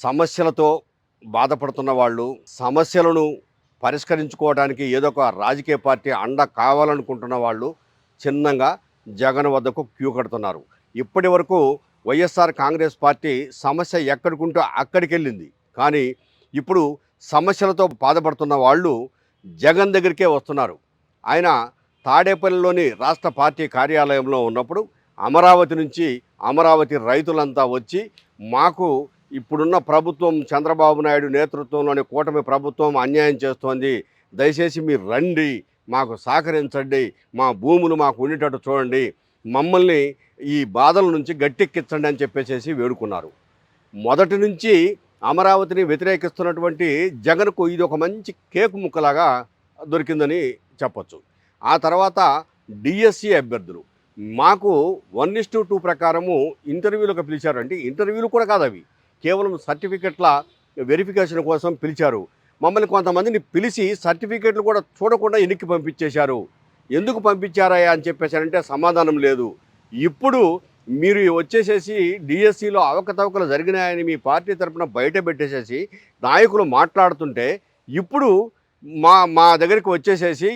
సమస్యలతో బాధపడుతున్న వాళ్ళు, సమస్యలను పరిష్కరించుకోవడానికి ఏదో ఒక రాజకీయ పార్టీ అండ కావాలనుకుంటున్న వాళ్ళు చిన్నంగా జగన్ వద్దకు క్యూ కడుతున్నారు. ఇప్పటి వరకు వైఎస్ఆర్ కాంగ్రెస్ పార్టీ సమస్య ఎక్కడికుంటూ అక్కడికి వెళ్ళింది. కానీ ఇప్పుడు సమస్యలతో బాధపడుతున్న వాళ్ళు జగన్ దగ్గరికే వస్తున్నారు. ఆయన తాడేపల్లిలోని రాష్ట్ర పార్టీ కార్యాలయంలో ఉన్నప్పుడు అమరావతి నుంచి అమరావతి రైతులంతా వచ్చి మాకు ఇప్పుడున్న ప్రభుత్వం చంద్రబాబు నాయుడు నేతృత్వంలోని కూటమి ప్రభుత్వం అన్యాయం చేస్తోంది, దయచేసి మీరు రండి, మాకు సహకరించండి, మా భూములు మాకు ఉండేటట్టు చూడండి, మమ్మల్ని ఈ బాధల నుంచి గట్టెక్కించండి అని చెప్పేసి వేడుకున్నారు. మొదటి నుంచి అమరావతిని వ్యతిరేకిస్తున్నటువంటి జగన్కు ఇది ఒక మంచి కేకు ముక్కలాగా దొరికిందని చెప్పచ్చు. ఆ తర్వాత డిఎస్సి అభ్యర్థులు మాకు 1:2 ప్రకారము ఇంటర్వ్యూలకు పిలిచారు. అంటే ఇంటర్వ్యూలు కూడా కాదు, అవి కేవలం సర్టిఫికెట్ల వెరిఫికేషన్ కోసం పిలిచారు. మమ్మల్ని కొంతమందిని పిలిచి సర్టిఫికెట్లు కూడా చూడకుండా ఎన్నికకి పంపించేశారు. ఎందుకు పంపించారా అని చెప్పేశారంటే సమాధానం లేదు. ఇప్పుడు మీరు వచ్చేసేసి డిఎస్సిలో అవకతవకలు జరిగినాయని మీ పార్టీ తరఫున బయట పెట్టేసేసి నాయకులు మాట్లాడుతుంటే ఇప్పుడు మా దగ్గరికి వచ్చేసేసి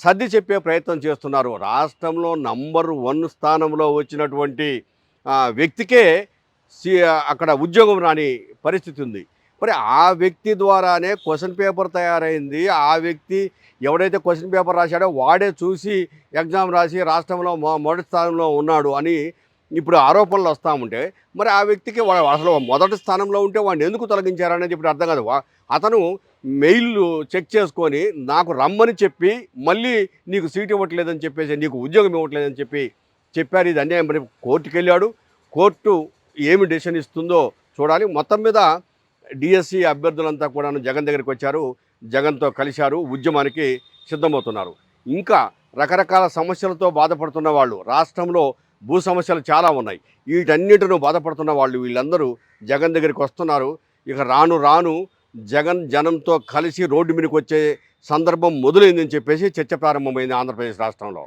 సర్ది చెప్పే ప్రయత్నం చేస్తున్నారు. రాష్ట్రంలో నంబర్ 1 స్థానంలో వచ్చినటువంటి వ్యక్తికే అక్కడ ఉద్యోగం రాని పరిస్థితి ఉంది. మరి ఆ వ్యక్తి ద్వారానే క్వశ్చన్ పేపర్ తయారైంది. ఆ వ్యక్తి ఎవడైతే క్వశ్చన్ పేపర్ రాశాడో వాడే చూసి ఎగ్జామ్ రాసి రాష్ట్రంలో మొదటి స్థానంలో ఉన్నాడు అని ఇప్పుడు ఆరోపణలు వస్తూ ఉంటే, మరి ఆ వ్యక్తికి అసలు మొదటి స్థానంలో ఉంటే వాడిని ఎందుకు తొలగించారనేది ఇప్పుడు అర్థం కాదు. అతను మెయిల్ చెక్ చేసుకొని నాకు రమ్మని చెప్పి మళ్ళీ నీకు సీట్ ఇవ్వట్లేదని చెప్పేసి, నీకు ఉద్యోగం ఇవ్వట్లేదని చెప్పారు. ఇది అన్యాయం. మరి కోర్టుకు వెళ్ళాడు. కోర్టు ఏమి డెసిషన్ ఇస్తుందో చూడాలి. మొత్తం మీద డిఎస్సి అభ్యర్థులంతా కూడా జగన్ దగ్గరికి వచ్చారు, జగన్తో కలిశారు, ఉద్యమానికి సిద్ధమవుతున్నారు. ఇంకా రకరకాల సమస్యలతో బాధపడుతున్న వాళ్ళు, రాష్ట్రంలో భూ సమస్యలు చాలా ఉన్నాయి, వీటన్నిటిను బాధపడుతున్న వాళ్ళు వీళ్ళందరూ జగన్ దగ్గరికి వస్తున్నారు. ఇక రాను రాను జగన్ జనంతో కలిసి రోడ్డు మీదకి వచ్చే సందర్భం మొదలైందని చెప్పేసి చర్చ ప్రారంభమైంది ఆంధ్రప్రదేశ్ రాష్ట్రంలో.